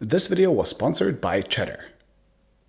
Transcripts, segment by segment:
This video was sponsored by Cheddar.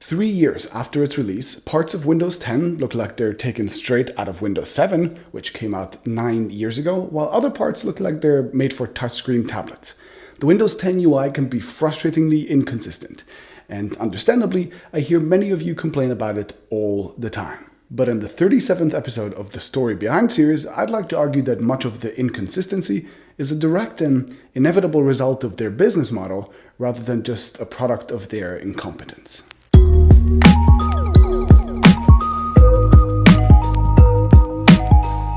3 years after its release, parts of Windows 10 look like they're taken straight out of Windows 7, which came out 9 years ago, while other parts look like they're made for touchscreen tablets. The Windows 10 UI can be frustratingly inconsistent, and understandably, I hear many of you complain about it all the time. But in the 37th episode of the Story Behind series, I'd like to argue that much of the inconsistency is a direct and inevitable result of their business model rather than just a product of their incompetence.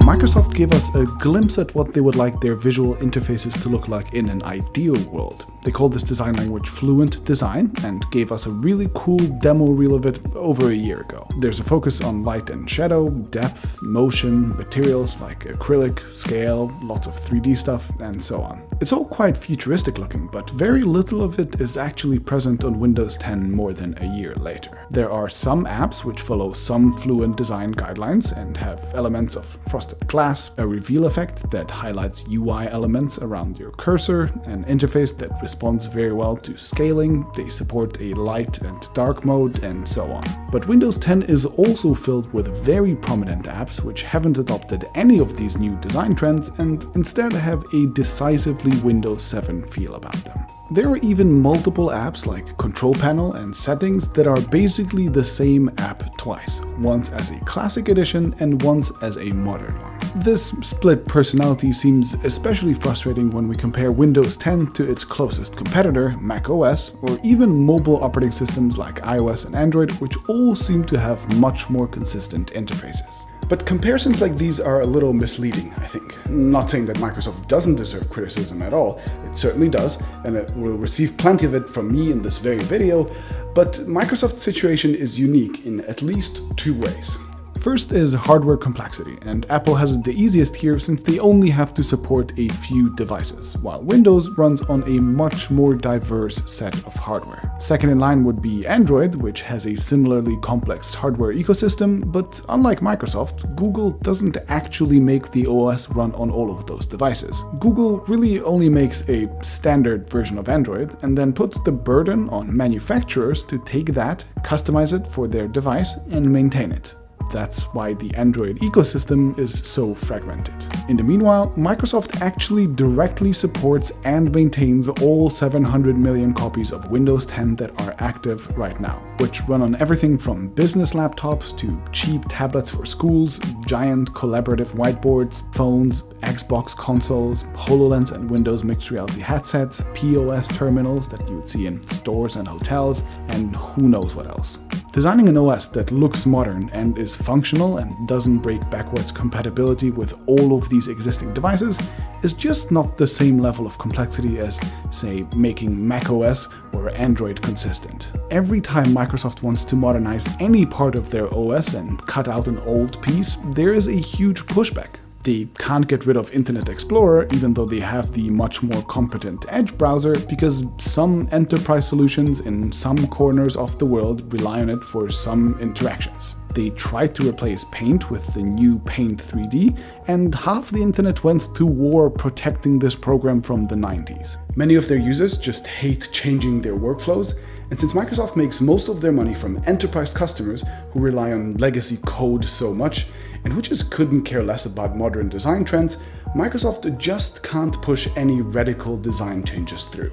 Microsoft gave us a glimpse at what they would like their visual interfaces to look like in an ideal world. They called this design language Fluent Design and gave us a really cool demo reel of it over a year ago. There's a focus on light and shadow, depth, motion, materials like acrylic, scale, lots of 3D stuff, and so on. It's all quite futuristic looking, but very little of it is actually present on Windows 10 more than a year later. There are some apps which follow some Fluent Design guidelines and have elements of frosted glass, a reveal effect that highlights UI elements around your cursor, an interface that responds very well to scaling, they support a light and dark mode, and so on. But Windows 10 is also filled with very prominent apps which haven't adopted any of these new design trends and instead have a decisively Windows 7 feel about them. There are even multiple apps like Control Panel and Settings that are basically the same app twice, once as a classic edition and once as a modern one. This split personality seems especially frustrating when we compare Windows 10 to its closest competitor, macOS, or even mobile operating systems like iOS and Android, which all seem to have much more consistent interfaces. But comparisons like these are a little misleading, I think. Not saying that Microsoft doesn't deserve criticism at all, it certainly does, and it will receive plenty of it from me in this very video, but Microsoft's situation is unique in at least 2 ways. First is hardware complexity, and Apple has it the easiest here since they only have to support a few devices, while Windows runs on a much more diverse set of hardware. Second in line would be Android, which has a similarly complex hardware ecosystem, but unlike Microsoft, Google doesn't actually make the OS run on all of those devices. Google really only makes a standard version of Android and then puts the burden on manufacturers to take that, customize it for their device, and maintain it. That's why the Android ecosystem is so fragmented. In the meanwhile, Microsoft actually directly supports and maintains all 700 million copies of Windows 10 that are active right now, which run on everything from business laptops to cheap tablets for schools, giant collaborative whiteboards, phones, Xbox consoles, HoloLens and Windows mixed reality headsets, POS terminals that you would see in stores and hotels, and who knows what else. Designing an OS that looks modern and is functional and doesn't break backwards compatibility with all of these existing devices is just not the same level of complexity as, say, making macOS or Android consistent. Every time Microsoft wants to modernize any part of their OS and cut out an old piece, there is a huge pushback. They can't get rid of Internet Explorer, even though they have the much more competent Edge browser, because some enterprise solutions in some corners of the world rely on it for some interactions. They tried to replace Paint with the new Paint 3D, and half the internet went to war protecting this program from the 90s. Many of their users just hate changing their workflows, and since Microsoft makes most of their money from enterprise customers who rely on legacy code so much, and who just couldn't care less about modern design trends, Microsoft just can't push any radical design changes through.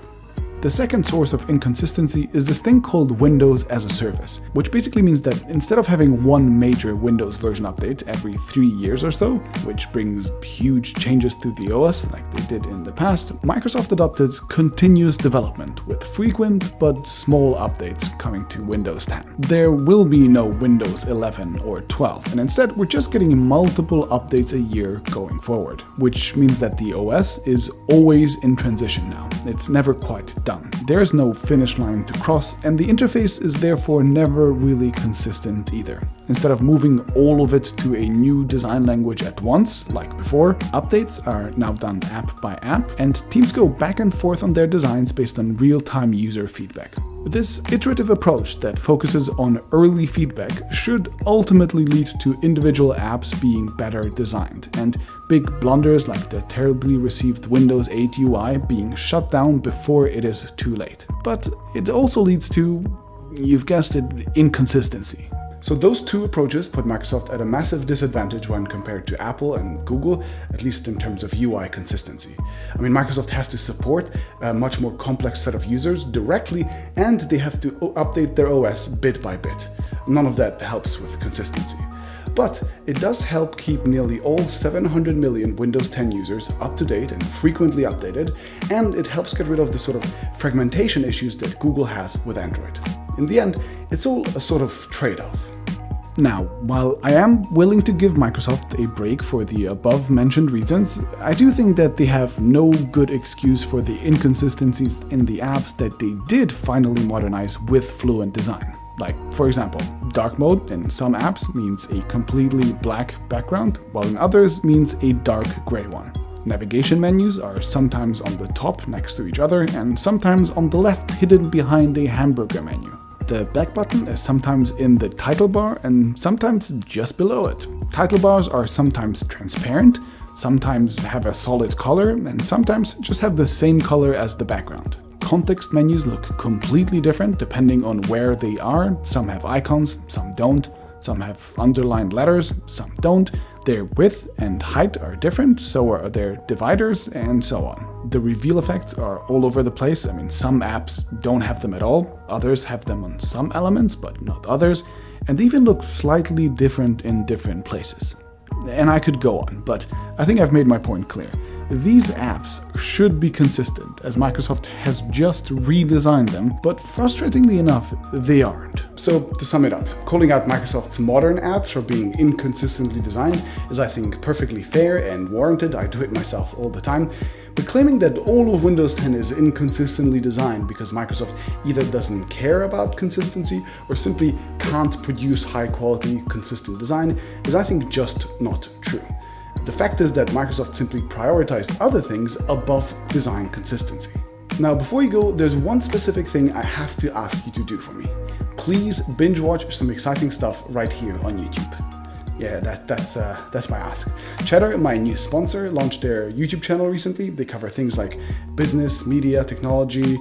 The second source of inconsistency is this thing called Windows as a Service, which basically means that instead of having one major Windows version update every 3 years or so, which brings huge changes to the OS like they did in the past, Microsoft adopted continuous development with frequent but small updates coming to Windows 10. There will be no Windows 11 or 12, and instead we're just getting multiple updates a year going forward, which means that the OS is always in transition now. It's never quite done. There is no finish line to cross, and the interface is therefore never really consistent either. Instead of moving all of it to a new design language at once, like before, updates are now done app by app, and teams go back and forth on their designs based on real-time user feedback. This iterative approach that focuses on early feedback should ultimately lead to individual apps being better designed, and big blunders like the terribly received Windows 8 UI being shut down before it is too late. But it also leads to, you've guessed it, inconsistency. So those two approaches put Microsoft at a massive disadvantage when compared to Apple and Google, at least in terms of UI consistency. I mean, Microsoft has to support a much more complex set of users directly, and they have to update their OS bit by bit. None of that helps with consistency. But it does help keep nearly all 700 million Windows 10 users up to date and frequently updated, and it helps get rid of the sort of fragmentation issues that Google has with Android. In the end, it's all a sort of trade-off. Now, while I am willing to give Microsoft a break for the above-mentioned reasons, I do think that they have no good excuse for the inconsistencies in the apps that they did finally modernize with fluent design. Like, for example, dark mode in some apps means a completely black background, while in others means a dark gray one. Navigation menus are sometimes on the top next to each other, and sometimes on the left hidden behind a hamburger menu. The back button is sometimes in the title bar and sometimes just below it. Title bars are sometimes transparent, sometimes have a solid color, and sometimes just have the same color as the background. Context menus look completely different depending on where they are. Some have icons, some don't. Some have underlined letters, some don't. Their width and height are different, so are their dividers, and so on. The reveal effects are all over the place. I mean, some apps don't have them at all, others have them on some elements, but not others, and they even look slightly different in different places. And I could go on, but I think I've made my point clear. These apps should be consistent, as Microsoft has just redesigned them, but frustratingly enough, they aren't. So, to sum it up, calling out Microsoft's modern apps for being inconsistently designed is, I think, perfectly fair and warranted. I do it myself all the time. But claiming that all of Windows 10 is inconsistently designed because Microsoft either doesn't care about consistency or simply can't produce high-quality, consistent design is, I think, just not true. The fact is that Microsoft simply prioritized other things above design consistency. Now, before you go, there's one specific thing I have to ask you to do for me. Please binge watch some exciting stuff right here on YouTube. Yeah, that's my ask. Cheddar, my new sponsor, launched their YouTube channel recently. They cover things like business, media, technology,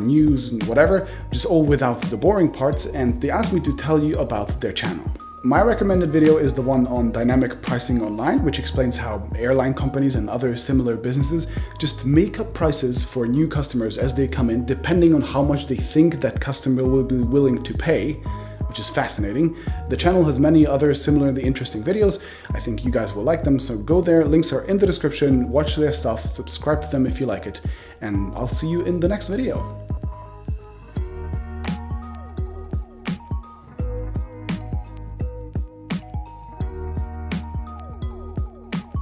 news, whatever, just all without the boring parts, and they asked me to tell you about their channel. My recommended video is the one on dynamic pricing online, which explains how airline companies and other similar businesses just make up prices for new customers as they come in, depending on how much they think that customer will be willing to pay, which is fascinating. The channel has many other similarly interesting videos. I think you guys will like them, so go there. Links are in the description. Watch their stuff, subscribe to them if you like it, and I'll see you in the next video.